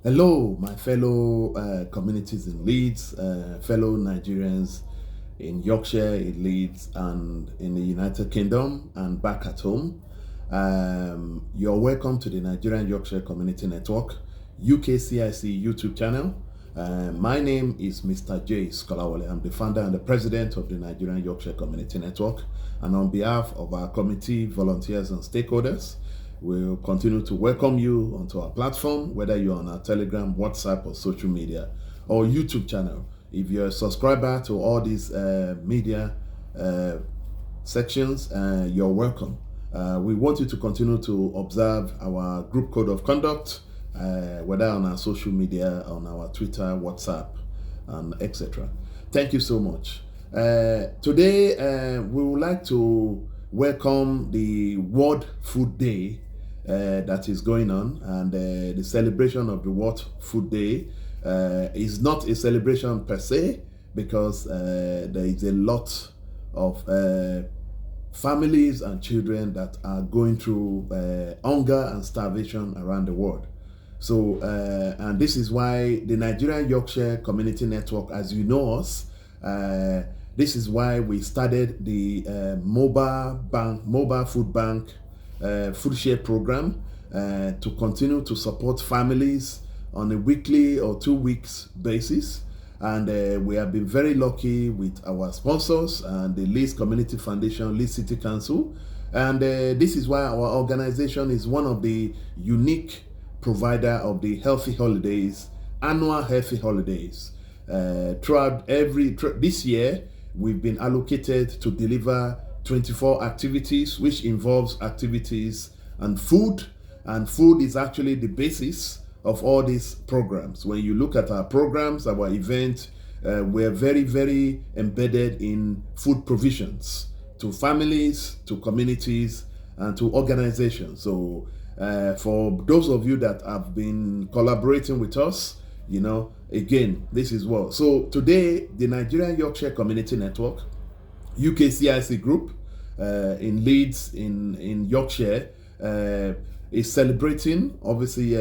Hello, my fellow communities in Leeds, fellow Nigerians in Yorkshire, in Leeds, and in the United Kingdom, and back at home. You're welcome to the Nigerian Yorkshire Community Network, UKCIC YouTube channel. My name is Mr. J. Skolawole. I'm the founder and the president of the Nigerian Yorkshire Community Network. And on behalf of our committee, volunteers, and stakeholders, we'll continue to welcome you onto our platform, whether you're on our Telegram, WhatsApp, or social media, or YouTube channel. If you're a subscriber to all these media sections, you're welcome. We want you to continue to observe our group code of conduct, whether on our social media, on our Twitter, WhatsApp, and etc. Thank you so much. Today, we would like to welcome the World Food Day that is going on, and the celebration of the World Food Day is not a celebration per se, because there is a lot of families and children that are going through hunger and starvation around the world. So, and this is why the Nigerian Yorkshire Community Network, as you know us, this is why we started the mobile food bank food share program to continue to support families on a weekly or 2 weeks basis. And we have been very lucky with our sponsors and the Leeds Community Foundation, Leeds City Council. And this is why our organization is one of the unique provider of the Healthy Holidays, annual Healthy Holidays. Throughout this year, we've been allocated to deliver 24 activities, which involves activities and food is actually the basis of all these programs. When you look at our programs, our events, we're very, very embedded in food provisions to families, to communities, and to organizations. So for those of you that have been collaborating with us, you know, again, this is what. So today, the Nigerian Yorkshire Community Network, UKCIC group in Leeds, in Yorkshire, is celebrating, obviously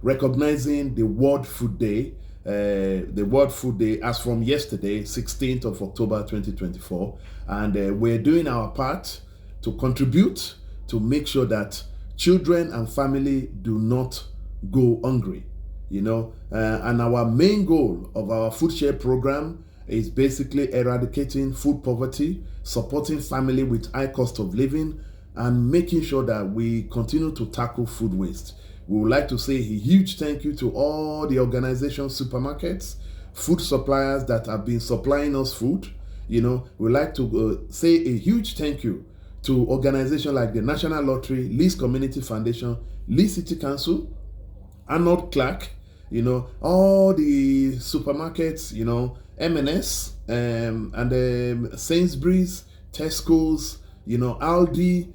recognizing the World Food Day. The World Food Day as from yesterday, 16th of October 2024. And we're doing our part to contribute to make sure that children and family do not go hungry, you know. And our main goal of our food share program is basically eradicating food poverty, supporting family with high cost of living, and making sure that we continue to tackle food waste. We would like to say a huge thank you to all the organizations, supermarkets, food suppliers that have been supplying us food. You know, we'd like to say a huge thank you to organizations like the National Lottery, Leeds Community Foundation, Leeds City Council, Arnold Clark, you know, all the supermarkets, you know, M&S, and Sainsbury's, Tesco's, you know, Aldi,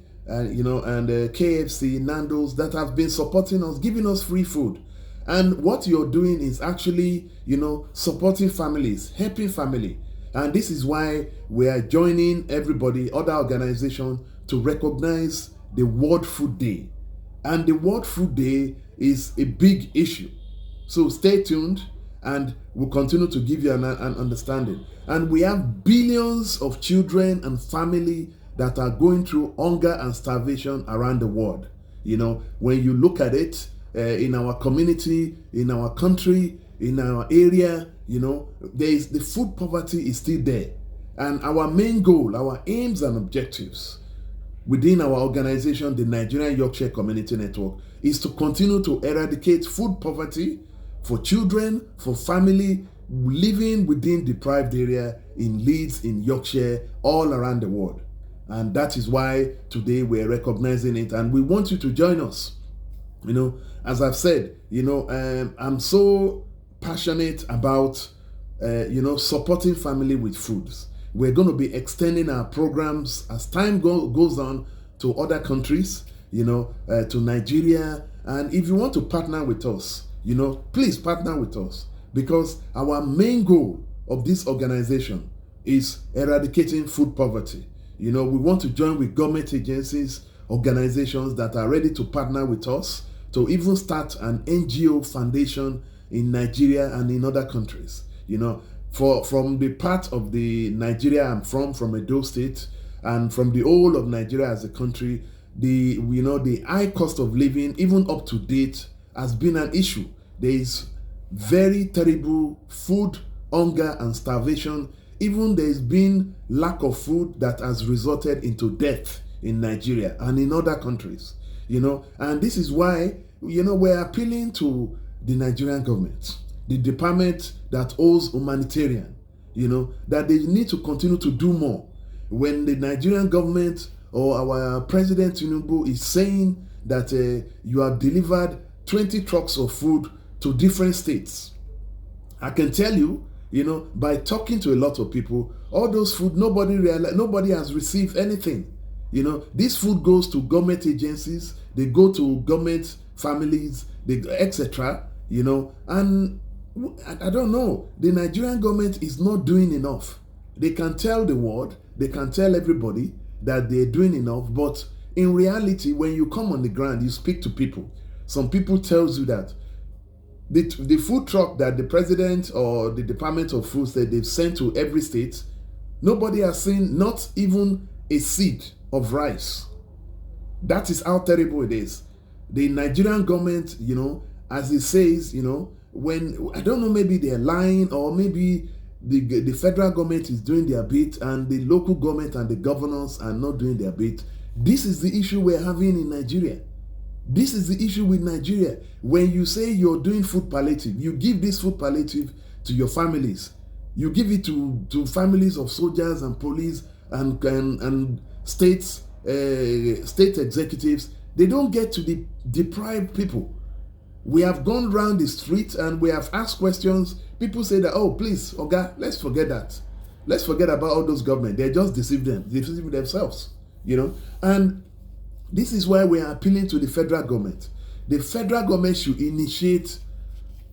you know, and KFC, Nando's, that have been supporting us, giving us free food. And what you're doing is actually, you know, supporting families, helping family. And this is why we are joining everybody, other organizations, to recognize the World Food Day. And the World Food Day is a big issue. So stay tuned, and we'll continue to give you an understanding. And we have billions of children and family that are going through hunger and starvation around the world. You know, when you look at it, in our community, in our country, in our area, you know, the food poverty is still there. And our main goal, our aims and objectives within our organization, the Nigerian Yorkshire Community Network, is to continue to eradicate food poverty for children, for family living within deprived area in Leeds, in Yorkshire, all around the world. And that is why today we're recognizing it, and we want you to join us. You know, as I've said, you know, I'm so passionate about, you know, supporting family with foods. We're going to be extending our programs as time goes on to other countries, you know, to Nigeria. And if you want to partner with us, you know, please partner with us, because our main goal of this organization is eradicating food poverty. You know, we want to join with government agencies, organizations that are ready to partner with us to even start an NGO foundation in Nigeria and in other countries. From the part of the Nigeria I'm from Edo State, and from the whole of Nigeria as a country, the high cost of living, even up to date, has been an issue. There is very terrible food hunger and starvation. Even there's been lack of food that has resulted into death in Nigeria and in other countries. And this is why we're appealing to the Nigerian government, the department that owns humanitarian, that they need to continue to do more. When the Nigerian government or our President Tinubu is saying that you have delivered 20 trucks of food to different states, I can tell you, by talking to a lot of people, all those food, nobody has received anything. This food goes to government agencies, they go to government families, etc. And I don't know, the Nigerian government is not doing enough. They can tell the world, they can tell everybody that they're doing enough, but in reality, when you come on the ground, you speak to people. Some people tells you that the food truck that the president or the Department of Food said they've sent to every state, nobody has seen not even a seed of rice. That is how terrible it is. The Nigerian government, as it says, when, I don't know, maybe they're lying, or maybe the federal government is doing their bit and the local government and the governors are not doing their bit. This is the issue we're having in Nigeria. This is the issue with Nigeria. When you say you're doing food palliative, you give this food palliative to your families. You give it to families of soldiers and police and state executives. They don't get to the deprived people. We have gone around the street and we have asked questions. People say that, oh, please, Oga, let's forget that. Let's forget about all those government. They just deceive themselves, And this is why we are appealing to the federal government. The federal government should initiate,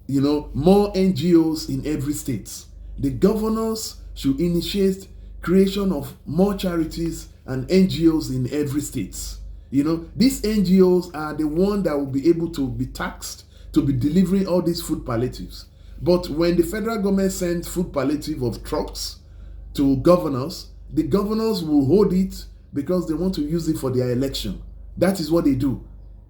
more NGOs in every state. The governors should initiate creation of more charities and NGOs in every state. These NGOs are the one that will be able to be taxed to be delivering all these food palliatives. But when the federal government sends food palliative of trucks to governors, the governors will hold it because they want to use it for their election. That is what they do.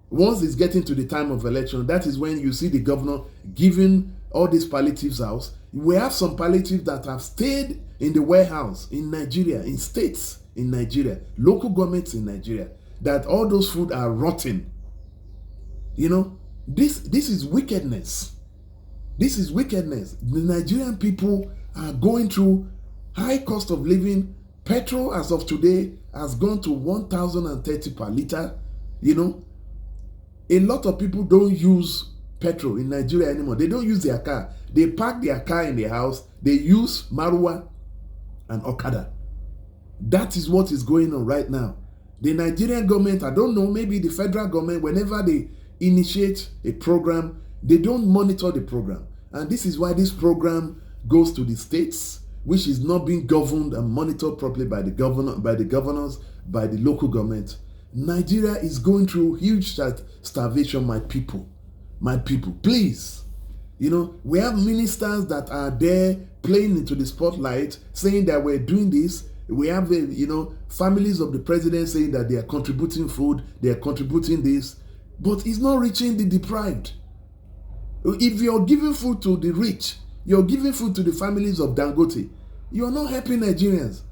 Once it's getting to the time of election, that is when you see the governor giving all these palliatives out. We have some palliatives that have stayed in the warehouse in Nigeria, in states in Nigeria, local governments in Nigeria, that all those food are rotten. This is wickedness. This is wickedness. The Nigerian people are going through high cost of living. Petrol as of today has gone to 1,030 per liter. A lot of people don't use petrol in Nigeria anymore. They don't use their car. They park their car in their house. They use Marwa and Okada. That is what is going on right now. The Nigerian government, I don't know, maybe the federal government, whenever they initiate a program, they don't monitor the program. And this is why this program goes to the states, which is not being governed and monitored properly by the governors, by the local government. Nigeria is going through huge starvation, my people. My people, please. We have ministers that are there playing into the spotlight, saying that we're doing this. We have, families of the president saying that they are contributing food, they are contributing this, but it's not reaching the deprived. If you're giving food to the rich, you're giving food to the families of Dangote, you're not helping Nigerians.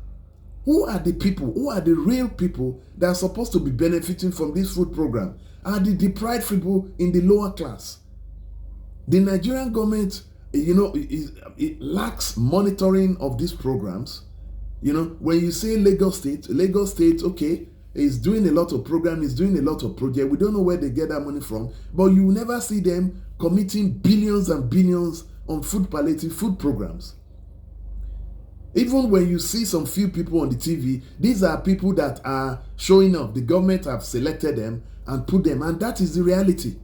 Who are the people, who are the real people that are supposed to be benefiting from this food program? Are the deprived people in the lower class. The Nigerian government, it lacks monitoring of these programs. When you say Lagos State, okay, is doing a lot of programs, is doing a lot of projects. We don't know where they get that money from, but you will never see them committing billions and billions on food palliative food programs. Even when you see some few people on the TV, these are people that are showing up. The government have selected them and put them, and that is the reality.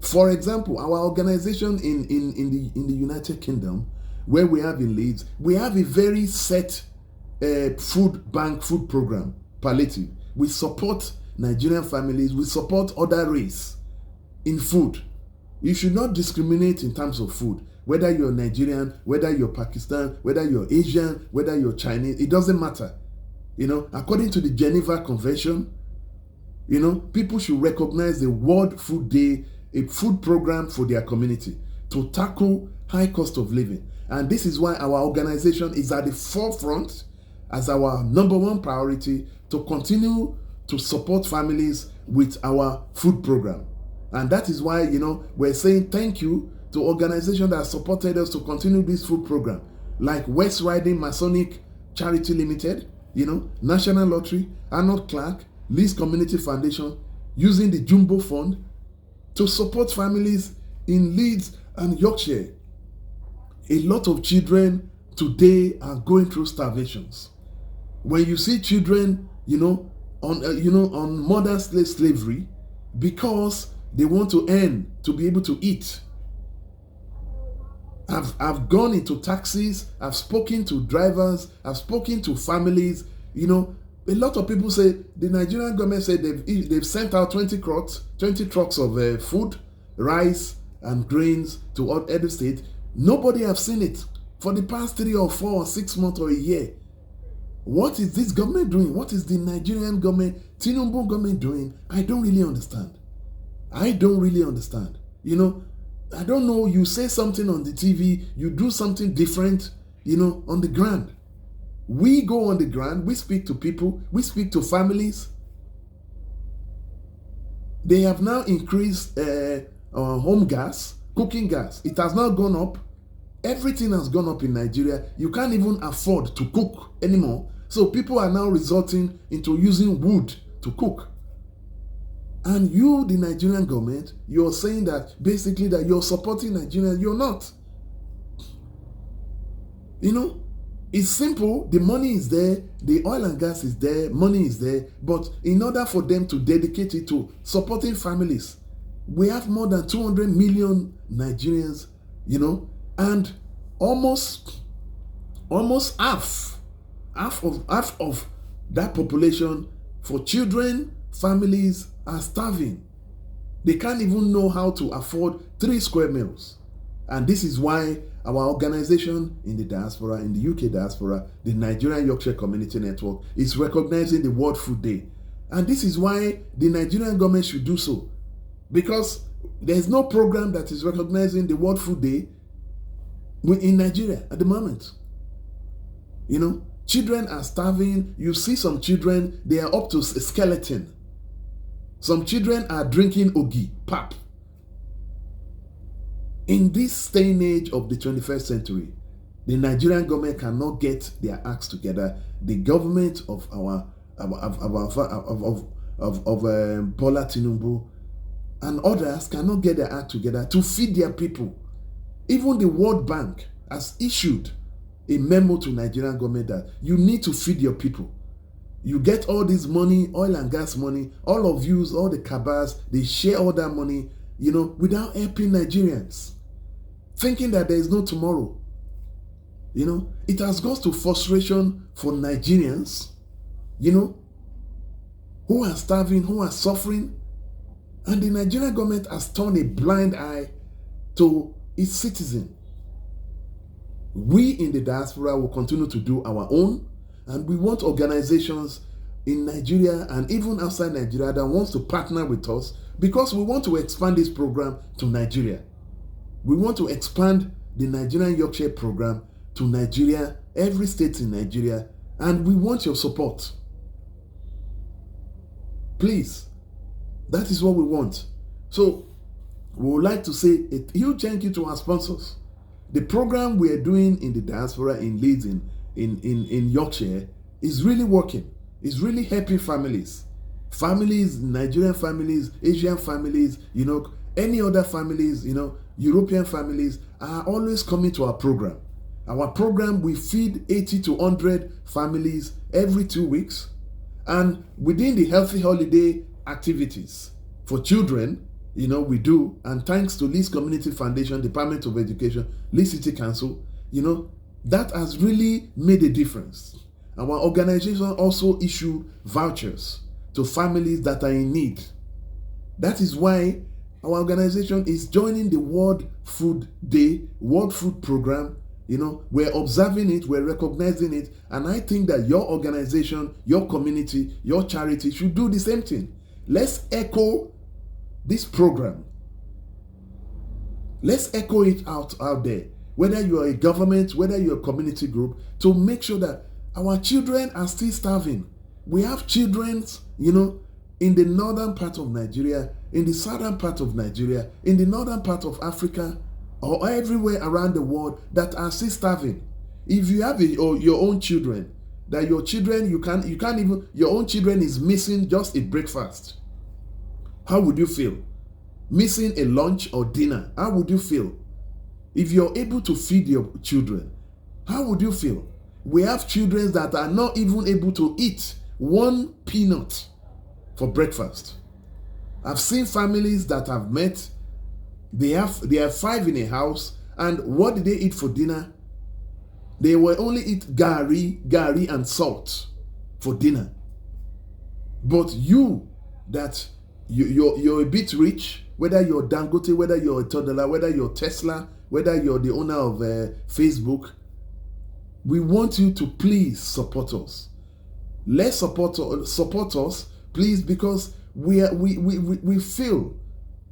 For example, our organization in the United Kingdom, where we have in Leeds, we have a very set food bank, food program, palliative. We support Nigerian families, we support other race in food. You should not discriminate in terms of food. Whether you're Nigerian, whether you're Pakistan, whether you're Asian, whether you're Chinese, it doesn't matter. According to the Geneva Convention, people should recognize the World Food Day, a food program for their community to tackle high cost of living. And this is why our organization is at the forefront as our number one priority to continue to support families with our food program. And that is why, we're saying thank you to organizations that supported us to continue this food program, like West Riding Masonic Charity Limited, National Lottery, Arnold Clark, Leeds Community Foundation, using the Jumbo Fund to support families in Leeds and Yorkshire. A lot of children today are going through starvations. When you see children, on modern slavery, because they want to earn to be able to eat. I've gone into taxis, I've spoken to drivers, I've spoken to families. A lot of people say the Nigerian government said they've sent out 20 trucks of food, rice and grains to all other states. Nobody have seen it for the past 3 or 4 or 6 months or a year. What is this government doing? What is the Nigerian government, Tinubu government doing? I don't really understand. I don't know, you say something on the TV, you do something different, on the ground. We go on the ground, we speak to people, we speak to families. They have now increased home gas, cooking gas. It has now gone up. Everything has gone up in Nigeria. You can't even afford to cook anymore. So people are now resorting into using wood to cook. And you, the Nigerian government, you're saying that basically that you're supporting Nigeria. You're not. It's simple. The money is there. The oil and gas is there. Money is there. But in order for them to dedicate it to supporting families, we have more than 200 million Nigerians, and almost half of that population, for children, families are starving. They can't even know how to afford 3 square meals. And this is why our organization in the diaspora, in the UK diaspora, the Nigerian Yorkshire Community Network, is recognizing the World Food Day. And this is why the Nigerian government should do so. Because there's no program that is recognizing the World Food Day in Nigeria at the moment. Children are starving. You see some children, they are up to a skeleton. Some children are drinking ogi, pap. In this day and age of the 21st century, the Nigerian government cannot get their acts together. The government of Bola Tinubu and others cannot get their act together to feed their people. Even the World Bank has issued a memo to Nigerian government that you need to feed your people. You get all this money, oil and gas money, all of you, all the cabals, they share all that money, without helping Nigerians, thinking that there is no tomorrow. It has got to frustration for Nigerians, who are starving, who are suffering, and the Nigerian government has turned a blind eye to its citizens. We in the diaspora will continue to do our own, and we want organizations in Nigeria and even outside Nigeria that wants to partner with us, because we want to expand this program to Nigeria. We want to expand the Nigerian Yorkshire program to Nigeria, every state in Nigeria, and we want your support. Please, that is what we want. So we would like to say a huge thank you to our sponsors. The program we are doing in the diaspora in Leeds, in Yorkshire, is really working. It's really helping families, Nigerian families, Asian families, any other families, European families are always coming to our program. Our program, we feed 80 to 100 families every 2 weeks. And within the Healthy Holiday activities for children, we do, and thanks to Leeds Community Foundation, Department of Education, Leeds City Council, that has really made a difference. Our organization also issue vouchers to families that are in need. That is why our organization is joining the World Food Day, World Food Program. We're observing it, we're recognizing it, and I think that your organization, your community, your charity should do the same thing. Let's echo this program. Let's echo it out there, whether you are a government, whether you're a community group, to make sure that our children are still starving. We have children, in the northern part of Nigeria, in the southern part of Nigeria, in the northern part of Africa, or everywhere around the world that are still starving. If you have your own children, that your children, you can't even, your own children is missing just a breakfast, how would you feel? Missing a lunch or dinner, how would you feel? If you're able to feed your children, how would you feel? We have children that are not even able to eat one peanut for breakfast. I've seen families that I've met, they have 5 in a house, and what did they eat for dinner? They will only eat gari and salt for dinner. But you're a bit rich, whether you're Dangote, whether you're a toddler, whether you're Tesla, whether you're the owner of Facebook, we want you to please support us. Let's support us, please, because we feel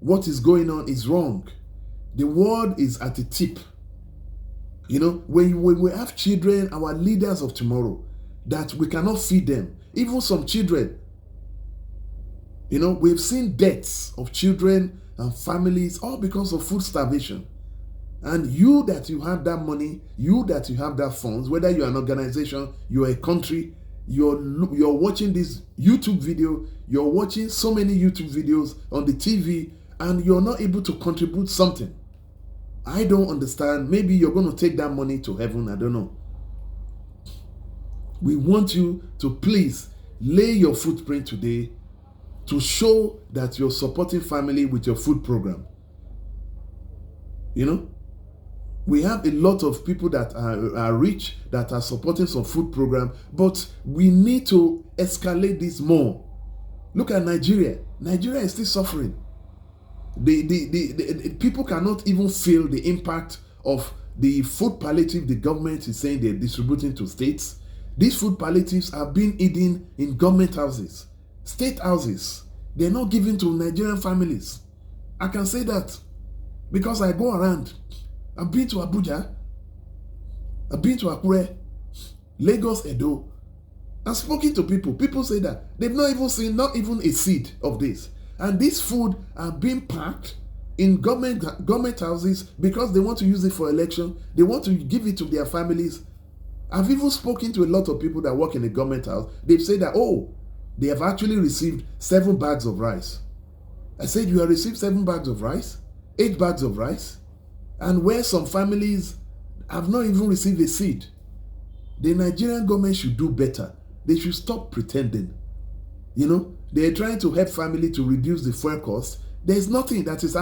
what is going on is wrong. The world is at the tip. When we have children, our leaders of tomorrow, that we cannot feed them. Even some children, we've seen deaths of children and families all because of food starvation. And you that you have that money, you that you have that funds, whether you're an organization, you're a country, you're watching this YouTube video, you're watching so many YouTube videos on the TV, and you're not able to contribute something. I don't understand. Maybe you're going to take that money to heaven. I don't know. We want you to please lay your footprint today to show that you're supporting family with your food program. We have a lot of people that are rich, that are supporting some food program, but we need to escalate this more. Look at Nigeria. Nigeria is still suffering. The people cannot even feel the impact of the food palliative the government is saying they're distributing to states. These food palliatives are being eaten in government houses, state houses. They're not given to Nigerian families. I can say that because I go around. I've been to Abuja, I've been to Akure, Lagos, Edo, and spoken to people. People say that they've not even seen, not even a seed of this. And this food are being packed in government houses because they want to use it for election. They want to give it to their families. I've even spoken to a lot of people that work in the government house. They've said that, they have actually received 7 bags of rice. I said, you have received 7 bags of rice? 8 bags of rice? And where some families have not even received a seed. The Nigerian government should do better. They should stop pretending. They're trying to help family to reduce the fuel cost. There's nothing that is